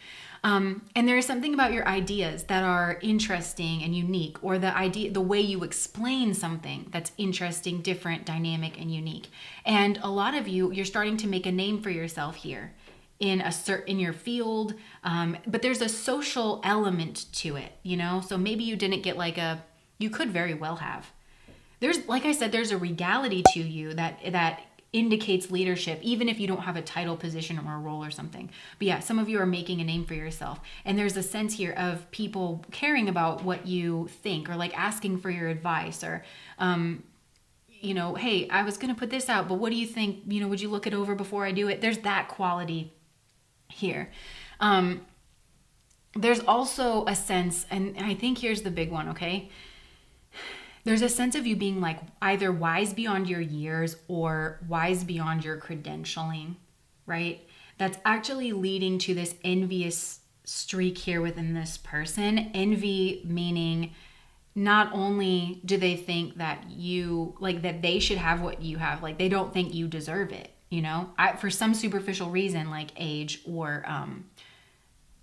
And there is something about your ideas that are interesting and unique, or the way you explain something that's interesting, different, dynamic, and unique. And a lot of you're starting to make a name for yourself here in your field. But there's a social element to it, you know? So maybe you didn't get you could very well have. There's, like I said, there's a regality to you that indicates leadership, even if you don't have a title, position, or a role or something. But yeah, some of you are making a name for yourself. And there's a sense here of people caring about what you think, or like asking for your advice, or, you know, hey, I was going to put this out, but what do you think? You know, would you look it over before I do it? There's that quality here. There's also a sense, and I think here's the big one, okay? There's a sense of you being like either wise beyond your years or wise beyond your credentialing, right? That's actually leading to this envious streak here within this person. Envy meaning not only do they think that that they should have what you have, like they don't think you deserve it, you know, for some superficial reason, like age or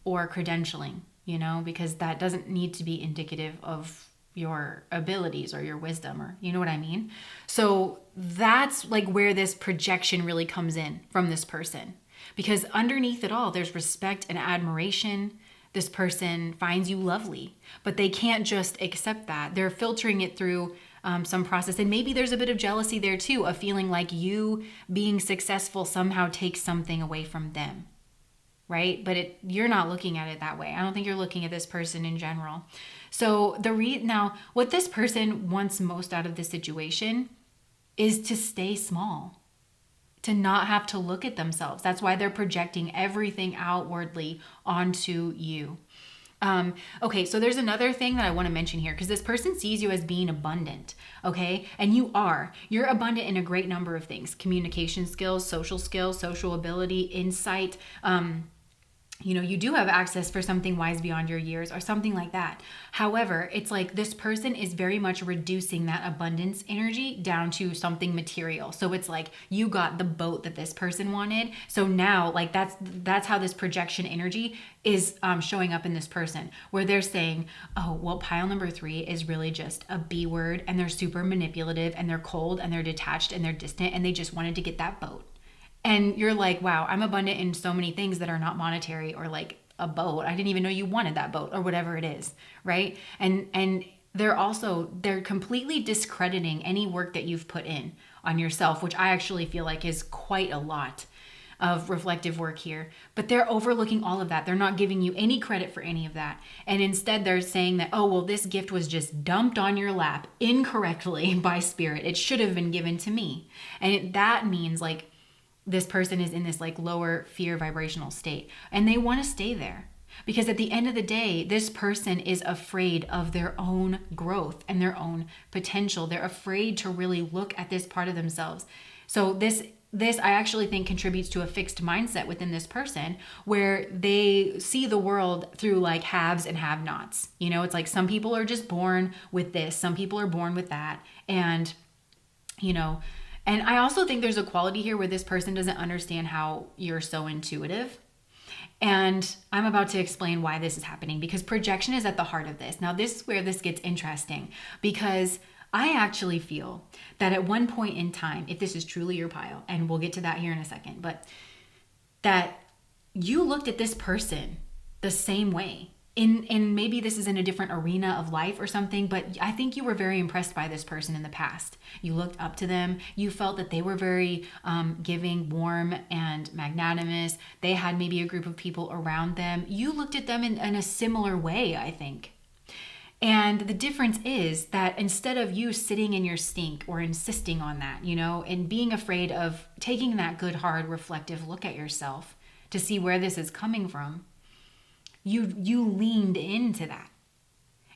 credentialing, you know, because that doesn't need to be indicative of your abilities or your wisdom, or you know what I mean? So that's like where this projection really comes in from this person, because underneath it all, there's respect and admiration. This person finds you lovely, but they can't just accept that. They're filtering it through some process. And maybe there's a bit of jealousy there too, of feeling like you being successful somehow takes something away from them. Right? But you're not looking at it that way. I don't think you're looking at this person in general. So now what this person wants most out of this situation is to stay small, to not have to look at themselves. That's why they're projecting everything outwardly onto you. Okay, so there's another thing that I want to mention here, because this person sees you as being abundant, okay? And you're abundant in a great number of things: communication skills, social ability, insight, you know, you do have access for something wise beyond your years or something like that. However, it's like this person is very much reducing that abundance energy down to something material. So it's like you got the boat that this person wanted. So now like that's how this projection energy is showing up in this person, where they're saying, oh, well, pile number 3 is really just a B word, and they're super manipulative, and they're cold, and they're detached, and they're distant, and they just wanted to get that boat. And you're like, wow, I'm abundant in so many things that are not monetary, or like a boat. I didn't even know you wanted that boat, or whatever it is, right? And they're completely discrediting any work that you've put in on yourself, which I actually feel like is quite a lot of reflective work here. But they're overlooking all of that. They're not giving you any credit for any of that. And instead they're saying that, oh, well, this gift was just dumped on your lap incorrectly by spirit. It should have been given to me. And that means like, this person is in this like lower fear vibrational state, and they want to stay there, because at the end of the day, this person is afraid of their own growth and their own potential. They're afraid to really look at this part of themselves. So this I actually think contributes to a fixed mindset within this person, where they see the world through like haves and have-nots. You know, it's like some people are just born with this, some people are born with that, and you know, And I also think there's a quality here where this person doesn't understand how you're so intuitive. And I'm about to explain why this is happening, because projection is at the heart of this. Now, this is where this gets interesting, because I actually feel that at one point in time, if this is truly your pile, and we'll get to that here in a second, but that you looked at this person the same way. And maybe this is in a different arena of life or something, but I think you were very impressed by this person in the past. You looked up to them. You felt that they were very giving, warm, and magnanimous. They had maybe a group of people around them. You looked at them in a similar way, I think. And the difference is that instead of you sitting in your stink or insisting on that, and being afraid of taking that good, hard, reflective look at yourself to see where this is coming from, you leaned into that.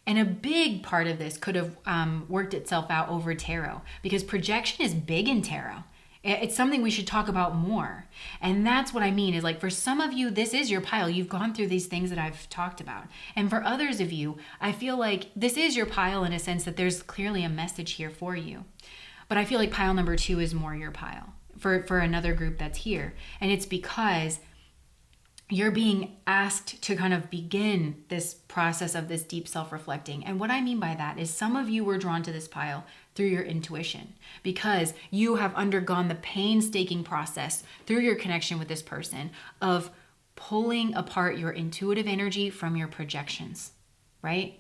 And a big part of this could have worked itself out over tarot, because projection is big in tarot. It's something we should talk about more. And that's what I mean is, like, for some of you, this is your pile. You've gone through these things that I've talked about. And for others of you, I feel like this is your pile in a sense that there's clearly a message here for you. But I feel like pile number 2 is more your pile for another group that's here. And it's because you're being asked to kind of begin this process of this deep self-reflecting. And what I mean by that is some of you were drawn to this pile through your intuition, because you have undergone the painstaking process through your connection with this person of pulling apart your intuitive energy from your projections, right?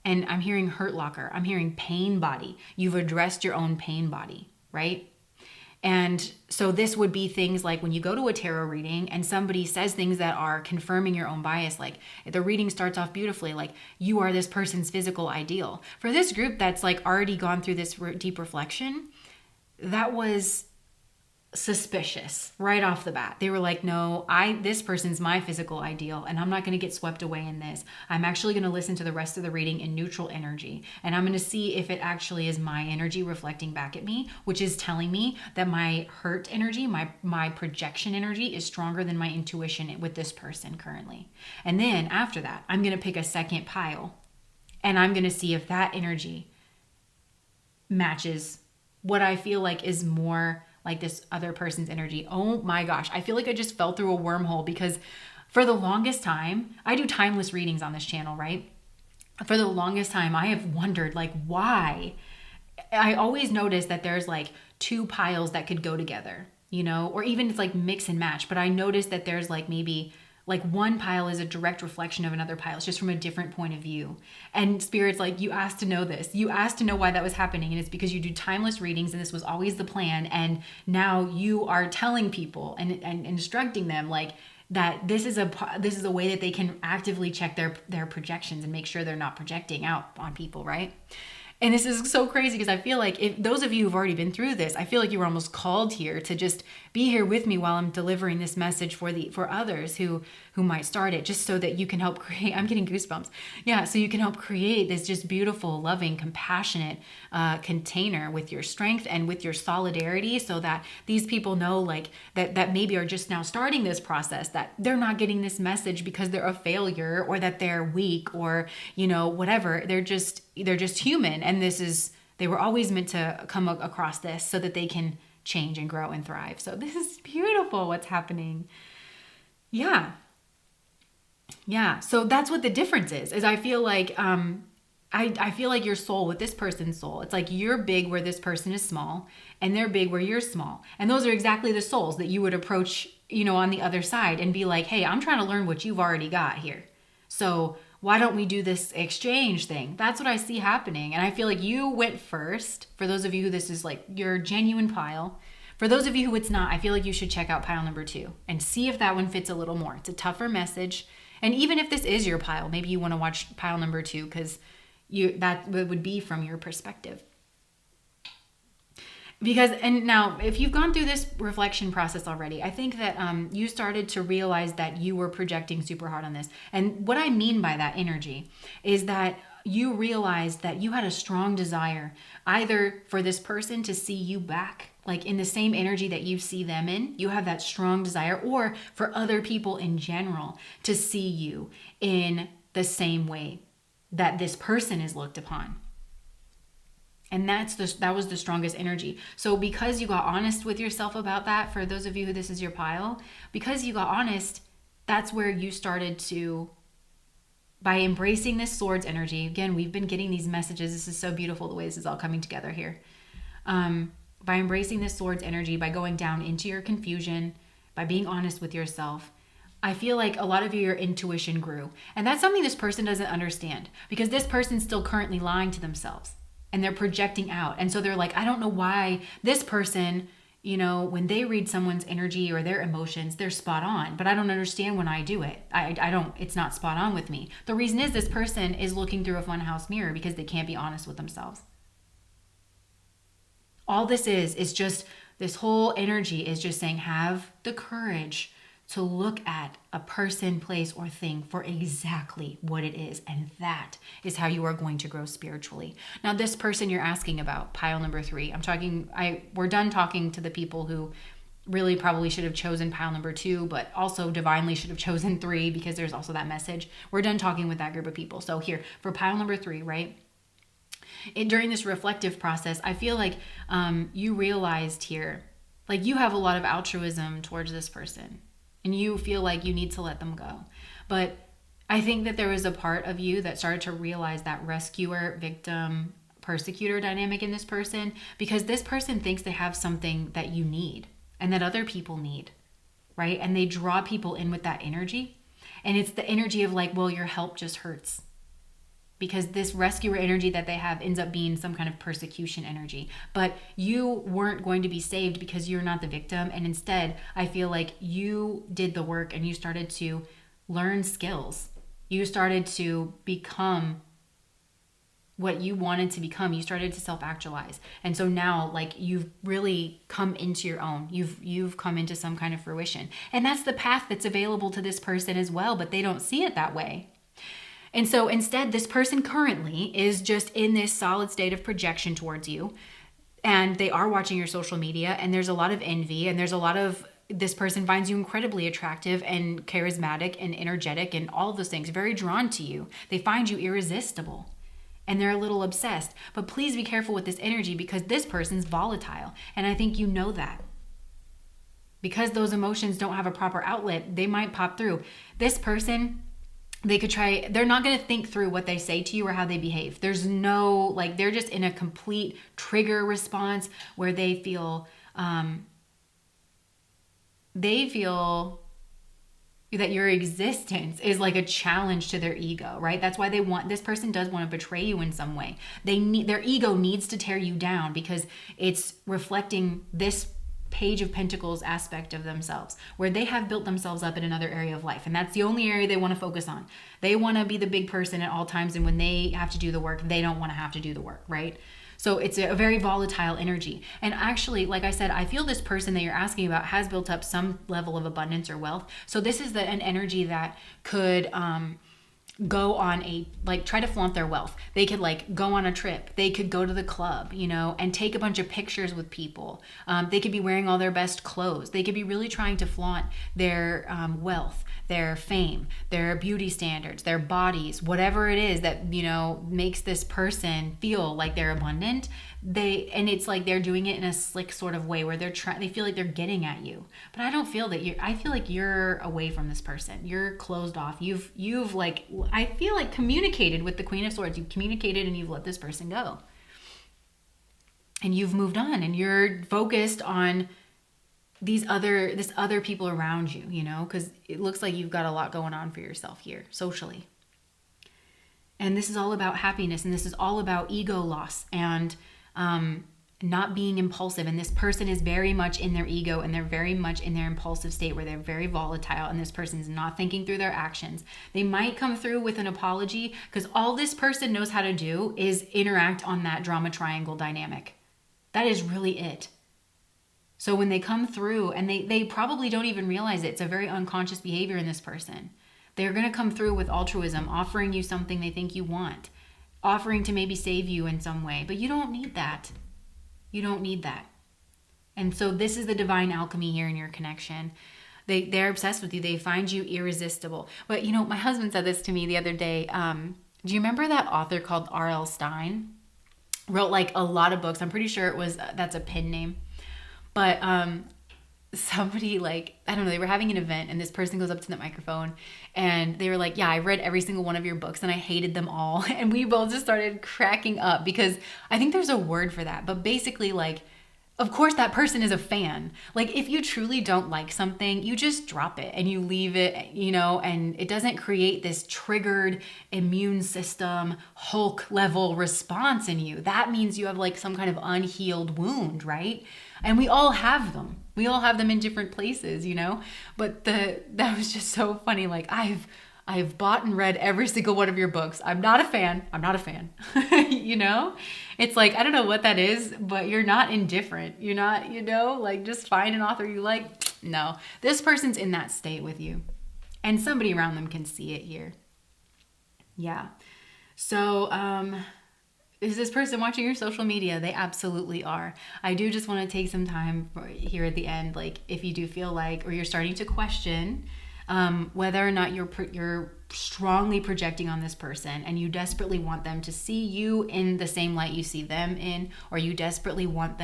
And I'm hearing hurt locker. I'm hearing pain body. You've addressed your own pain body, right? And so this would be things like when you go to a tarot reading and somebody says things that are confirming your own bias, like the reading starts off beautifully, like you are this person's physical ideal. For this group that's like already gone through this deep reflection, that was suspicious right off the bat. They were like, no, this person's my physical ideal, and I'm not going to get swept away in this. I'm actually going to listen to the rest of the reading in neutral energy, and I'm going to see if it actually is my energy reflecting back at me, which is telling me that my hurt energy, my projection energy is stronger than my intuition with this person currently. And then after that, I'm going to pick a second pile, and I'm going to see if that energy matches what I feel like is more like this other person's energy. Oh my gosh. I feel like I just fell through a wormhole, because for the longest time, I do timeless readings on this channel, right? For the longest time, I have wondered, like, why? I always notice that there's like 2 piles that could go together, or even it's like mix and match. But I noticed that there's like maybe like one pile is a direct reflection of another pile. It's just from a different point of view. And Spirit's like, you asked to know this. You asked to know why that was happening. And it's because you do timeless readings, and this was always the plan. And now you are telling people and instructing them like that this is a way that they can actively check their projections and make sure they're not projecting out on people, right? And this is so crazy, because I feel like if those of you who've already been through this, I feel like you were almost called here to just be here with me while I'm delivering this message for others who might start it, just so that you can help create. I'm getting goosebumps. Yeah, so you can help create this just beautiful, loving, compassionate container with your strength and with your solidarity, so that these people know like that maybe are just now starting this process, that they're not getting this message because they're a failure or that they're weak or whatever. They're just human, and they were always meant to come across this so that they can change and grow and thrive. So this is beautiful what's happening. Yeah. So that's what the difference is I feel like I feel like your soul with this person's soul, it's like you're big where this person is small, and they're big where you're small. And those are exactly the souls that you would approach, on the other side and be like, hey, I'm trying to learn what you've already got here. So why don't we do this exchange thing? That's what I see happening. And I feel like you went first. For those of you who this is like your genuine pile. For those of you who it's not, I feel like you should check out pile number 2 and see if that one fits a little more. It's a tougher message. And even if this is your pile, maybe you want to watch pile number 2, because that would be from your perspective. And now, if you've gone through this reflection process already, I think that you started to realize that you were projecting super hard on this. And what I mean by that energy is that you realized that you had a strong desire either for this person to see you back, like in the same energy that you see them in. You have that strong desire, or for other people in general to see you in the same way that this person is looked upon. And that was the strongest energy. So because you got honest with yourself about that, for those of you who this is your pile, because you got honest, that's where you started to, by embracing this swords energy. Again, we've been getting these messages. This is so beautiful the way this is all coming together here. By embracing this swords energy, by going down into your confusion, by being honest with yourself, I feel like a lot of your intuition grew. And that's something this person doesn't understand, because this person's still currently lying to themselves and they're projecting out. And so they're like, I don't know why this person, when they read someone's energy or their emotions, they're spot on, but I don't understand when I do it. It's not spot on with me. The reason is this person is looking through a funhouse mirror because they can't be honest with themselves. All this is just, this whole energy is just saying, have the courage to look at a person, place, or thing for exactly what it is. And that is how you are going to grow spiritually. Now, this person you're asking about, pile number 3, we're done talking to the people who really probably should have chosen pile number 2, but also divinely should have chosen 3, because there's also that message. We're done talking with that group of people. So here, for pile number 3, right? During this reflective process, I feel like you realized here, like you have a lot of altruism towards this person. And you feel like you need to let them go. But I think that there was a part of you that started to realize that rescuer, victim, persecutor dynamic in this person, because this person thinks they have something that you need and that other people need, right? And they draw people in with that energy. And it's the energy of like, well, your help just hurts. Because this rescuer energy that they have ends up being some kind of persecution energy. But you weren't going to be saved because you're not the victim. And instead, I feel like you did the work and you started to learn skills. You started to become what you wanted to become. You started to self-actualize. And so now, like, you've really come into your own. You've come into some kind of fruition. And that's the path that's available to this person as well, but they don't see it that way. And so instead, this person currently is just in this solid state of projection towards you. And they are watching your social media, and there's a lot of envy, and there's a lot of, this person finds you incredibly attractive and charismatic and energetic and all of those things, very drawn to you. They find you irresistible and they're a little obsessed. But please be careful with this energy, because this person's volatile. And I think you know that. Because those emotions don't have a proper outlet, they might pop through. This person, they're not going to think through what they say to you or how they behave. There's no, like, they're just in a complete trigger response where they feel that your existence is like a challenge to their ego, right? That's why this person does want to betray you in some way. Their ego needs to tear you down because it's reflecting this Page of Pentacles aspect of themselves, where they have built themselves up in another area of life. And that's the only area they want to focus on. They want to be the big person at all times. And when they have to do the work, they don't want to have to do the work, right? So it's a very volatile energy. And actually, like I said, I feel this person that you're asking about has built up some level of abundance or wealth. So this is an energy that could, go on try to flaunt their wealth. They could go on a trip. They could go to the club, and take a bunch of pictures with people. They could be wearing all their best clothes. They could be really trying to flaunt their wealth, their fame, their beauty standards, their bodies, whatever it is that, makes this person feel like they're abundant. And it's like they're doing it in a slick sort of way where they feel like they're getting at you. But I don't feel that I feel like you're away from this person. You're closed off. You've I feel like communicated with the Queen of Swords. You've communicated and you've let this person go. And you've moved on and you're focused on this other people around you, because it looks like you've got a lot going on for yourself here socially. And this is all about happiness, and this is all about ego loss and not being impulsive. And this person is very much in their ego, and they're very much in their impulsive state where they're very volatile, and this person's not thinking through their actions. They might come through with an apology, because all this person knows how to do is interact on that drama triangle dynamic. That is really it. So when they come through, and they probably don't even realize it, it's a very unconscious behavior in this person. They're going to come through with altruism, offering you something they think you want, offering to maybe save you in some way, but you don't need that. You don't need that. And so this is the divine alchemy here in your connection. They're obsessed with you. They find you irresistible. But my husband said this to me the other day. Do you remember that author called R.L. Stein? wrote like a lot of books. I'm pretty sure it was, that's a pen name. But somebody, like, I don't know, they were having an event and this person goes up to the microphone and they were like, yeah, I read every single one of your books and I hated them all. And we both just started cracking up because I think there's a word for that. But basically, like, of course that person is a fan. Like, if you truly don't like something, you just drop it and you leave it, you know, and it doesn't create this triggered immune system Hulk level response in you. That means you have like some kind of unhealed wound, right? And we all have them. We all have them in different places, you know? But that was just so funny. Like, I've bought and read every single one of your books. I'm not a fan. I'm not a fan. You know? It's like, I don't know what that is, but you're not indifferent. You're not, you know, like, just find an author you like. No, this person's in that state with you. And somebody around them can see it here. Yeah. So, is this person watching your social media? They absolutely are. I do just want to take some time here at the end, like, if you do feel like, or you're starting to question whether or not you're strongly projecting on this person and you desperately want them to see you in the same light you see them in, or you desperately want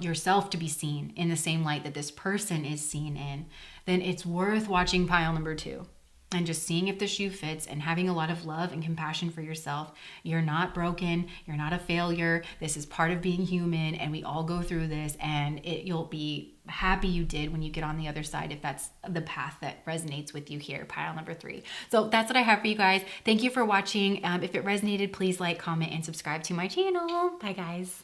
yourself to be seen in the same light that this person is seen in, then it's worth watching pile number 2 and just seeing if the shoe fits and having a lot of love and compassion for yourself. You're not broken. You're not a failure. This is part of being human, and we all go through this, and you'll be happy you did when you get on the other side, if that's the path that resonates with you here, pile number 3. So that's what I have for you guys. Thank you for watching. If it resonated, please like, comment, and subscribe to my channel. Bye, guys.